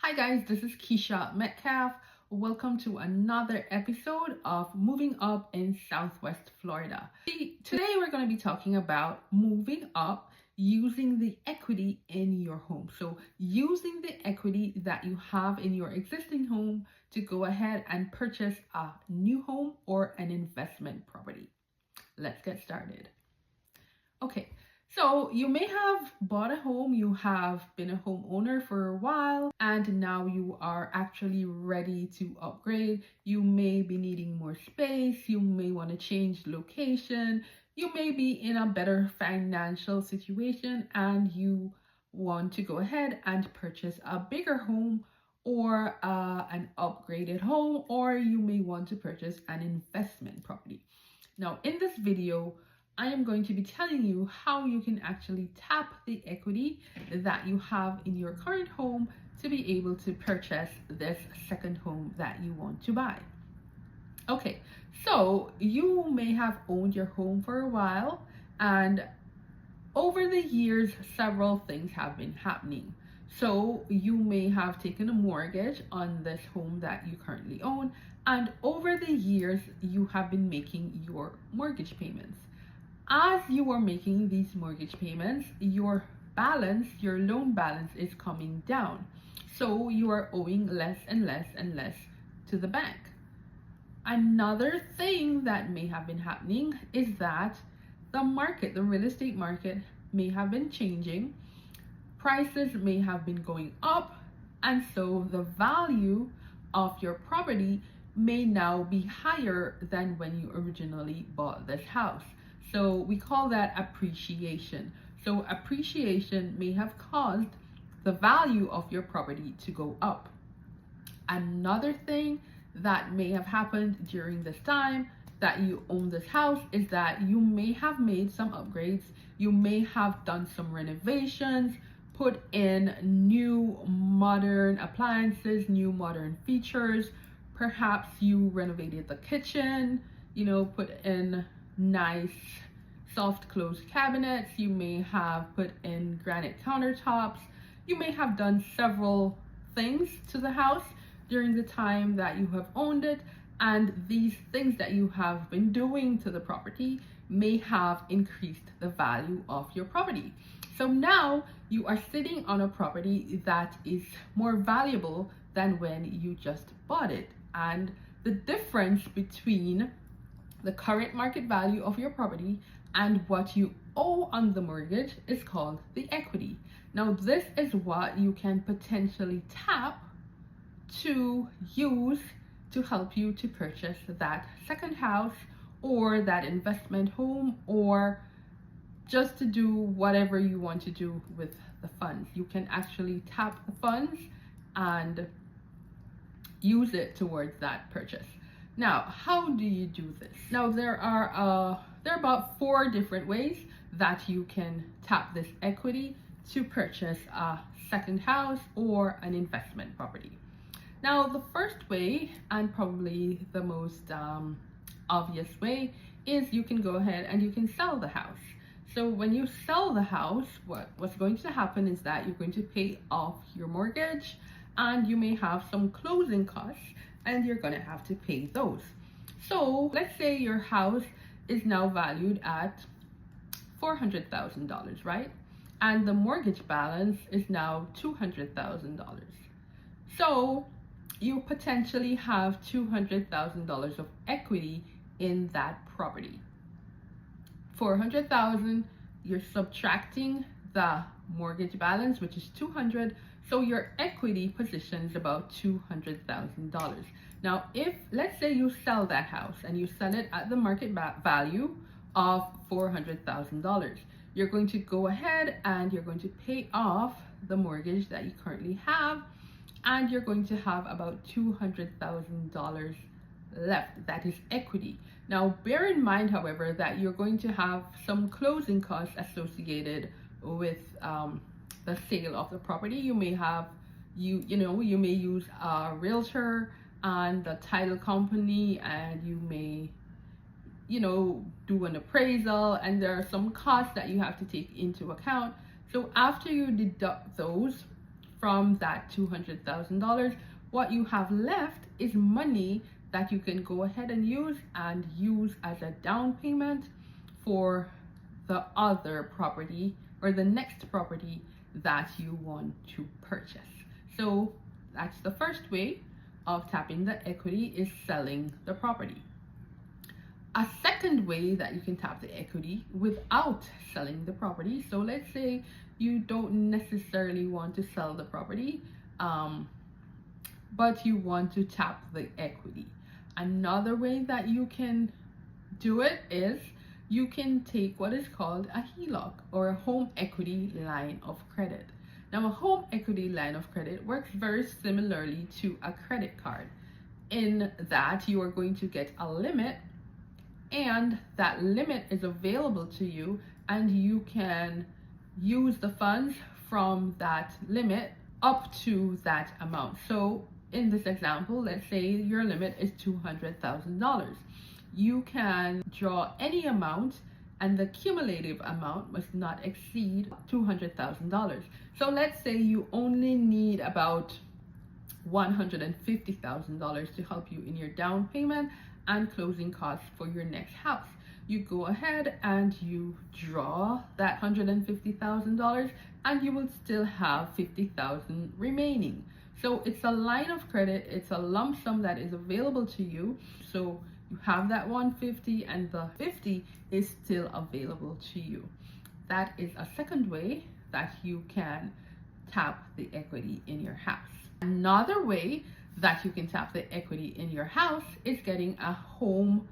Hi guys, this is Keesha Metcalfe. Welcome to another episode of Moving Up in Southwest Florida. Today we're going to be talking about moving up using the equity in your home. So using the equity that you have in your existing home to go ahead and purchase a new home or an investment property. Let's get started. Okay, so you may have bought a home, you have been a homeowner for a while, and now you are actually ready to upgrade. You may be needing more space, you may want to change location, you may be in a better financial situation, and you want to go ahead and purchase a bigger home or an upgraded home, or you may want to purchase an investment property. Now, in this video, I am going to be telling you how you can actually tap the equity that you have in your current home to be able to purchase this second home that you want to buy. Okay, so you may have owned your home for a while, and over the years, several things have been happening. So you may have taken a mortgage on this home that you currently own, and over the years, you have been making your mortgage payments. As you are making these mortgage payments, your balance, your loan balance is coming down. So you are owing less and less and less to the bank. Another thing that may have been happening is that the market, the real estate market, may have been changing. Prices may have been going up, and so the value of your property may now be higher than when you originally bought this house. So we call that appreciation. So appreciation may have caused the value of your property to go up. Another thing that may have happened during this time that you own this house is that you may have made some upgrades. You may have done some renovations, put in new modern appliances, new modern features. Perhaps you renovated the kitchen, put in nice soft close cabinets. You may have put in granite countertops. You may have done several things to the house during the time that you have owned it, and these things that you have been doing to the property may have increased the value of your property. So now you are sitting on a property that is more valuable than when you just bought it, and the difference between the current market value of your property and what you owe on the mortgage is called the equity. Now, this is what you can potentially tap to use to help you to purchase that second house or that investment home, or just to do whatever you want to do with the funds. You can actually tap the funds and use it towards that purchase. Now, how do you do this? Now, there are about 4 different ways that you can tap this equity to purchase a second house or an investment property. Now, the first way, and probably the most obvious way, is you can go ahead and you can sell the house. So when you sell the house, what's going to happen is that you're going to pay off your mortgage, and you may have some closing costs, and you're going to have to pay those. So let's say your house is now valued at $400,000, right? And the mortgage balance is now $200,000. So you potentially have $200,000 of equity in that property. $400,000, you're subtracting the mortgage balance, which is $200,000. So your equity position is about $200,000. Now, if let's say you sell that house and you sell it at the market value of $400,000, you're going to go ahead and you're going to pay off the mortgage that you currently have, and you're going to have about $200,000 left. That is equity. Now, bear in mind, however, that you're going to have some closing costs associated with the sale of the property. You may have, you may use a realtor and the title company, and you may, do an appraisal, and there are some costs that you have to take into account. So after you deduct those from that $200,000, what you have left is money that you can go ahead and use as a down payment for the other property or the next property that you want to purchase. So that's the first way of tapping the equity, is selling the property. A second way that you can tap the equity without selling the property. So let's say you don't necessarily want to sell the property, but you want to tap the equity. Another way that you can do it is you can take what is called a HELOC, or a home equity line of credit. Now, a home equity line of credit works very similarly to a credit card, in that you are going to get a limit, and that limit is available to you, and you can use the funds from that limit up to that amount. So in this example, let's say your limit is $200,000. You can draw any amount, and the cumulative amount must not exceed $200,000. So let's say you only need about $150,000 to help you in your down payment and closing costs for your next house. You go ahead and you draw that $150,000, and you will still have $50,000 remaining. So it's a line of credit, it's a lump sum that is available to you. So you have that 150, and the 50 is still available to you. That is a second way that you can tap the equity in your house. Another way that you can tap the equity in your house is getting a home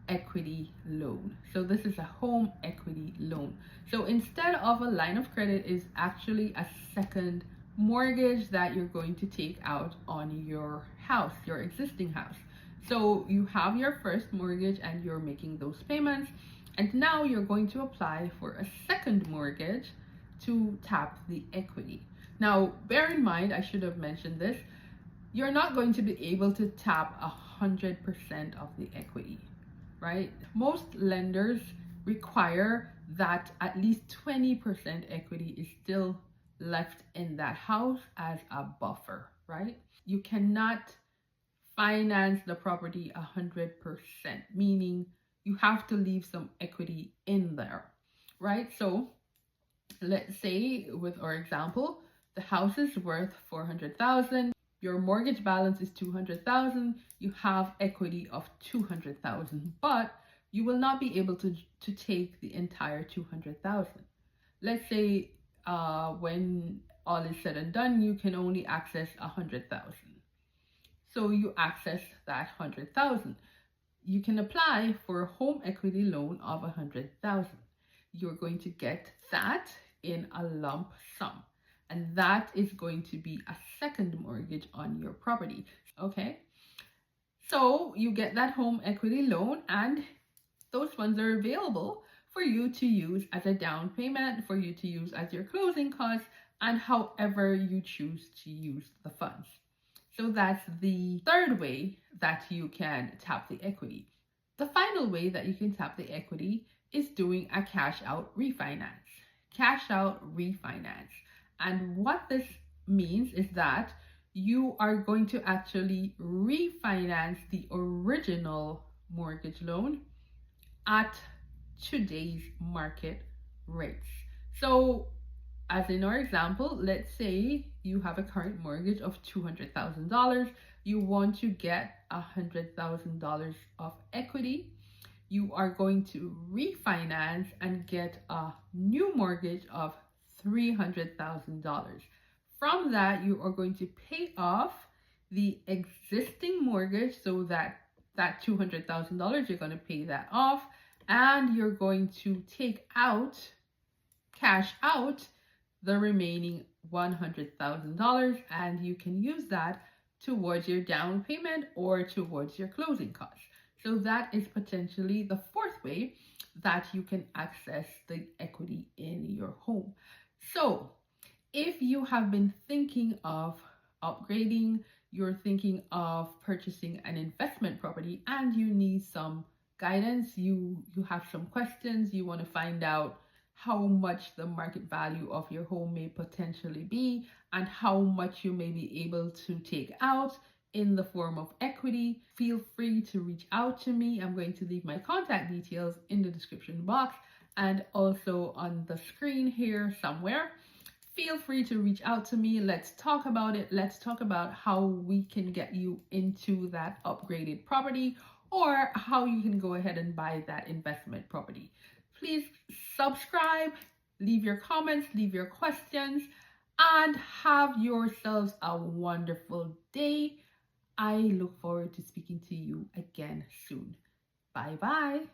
equity loan. So this is a home equity loan. So instead of a line of credit, is actually a second mortgage that you're going to take out on your house, your existing house. So you have your first mortgage and you're making those payments, and now you're going to apply for a second mortgage to tap the equity. Now, bear in mind, I should have mentioned this, you're not going to be able to tap 100% of the equity, right? Most lenders require that at least 20% equity is still left in that house as a buffer, right? You cannot finance the property 100%, meaning you have to leave some equity in there, right? So let's say with our example, the house is worth $400,000, your mortgage balance is $200,000, you have equity of $200,000, but you will not be able to take the entire $200,000. Let's say when all is said and done, you can only access $100,000. So you access that $100,000. You can apply for a home equity loan of $100,000. You're going to get that in a lump sum, and that is going to be a second mortgage on your property. Okay, so you get that home equity loan, and those funds are available for you to use as a down payment, for you to use as your closing costs, and however you choose to use the funds. So that's the third way that you can tap the equity. The final way that you can tap the equity is doing a cash out refinance. Cash out refinance. And what this means is that you are going to actually refinance the original mortgage loan at today's market rates. So as in our example, let's say you have a current mortgage of $200,000. You want to get $100,000 of equity. You are going to refinance and get a new mortgage of $300,000. From that, you are going to pay off the existing mortgage, so that $200,000, you're going to pay that off, and you're going to cash out the remaining $100,000, and you can use that towards your down payment or towards your closing costs. So that is potentially the fourth way that you can access the equity in your home. So if you have been thinking of upgrading, you're thinking of purchasing an investment property, and you need some guidance, you have some questions, you want to find out how much the market value of your home may potentially be and how much you may be able to take out in the form of equity. Feel free to reach out to me. I'm going to leave my contact details in the description box and also on the screen here somewhere. Feel free to reach out to me. Let's talk about it. Let's talk about how we can get you into that upgraded property or how you can go ahead and buy that investment property. Please subscribe, leave your comments, leave your questions, and have yourselves a wonderful day. I look forward to speaking to you again soon. Bye bye.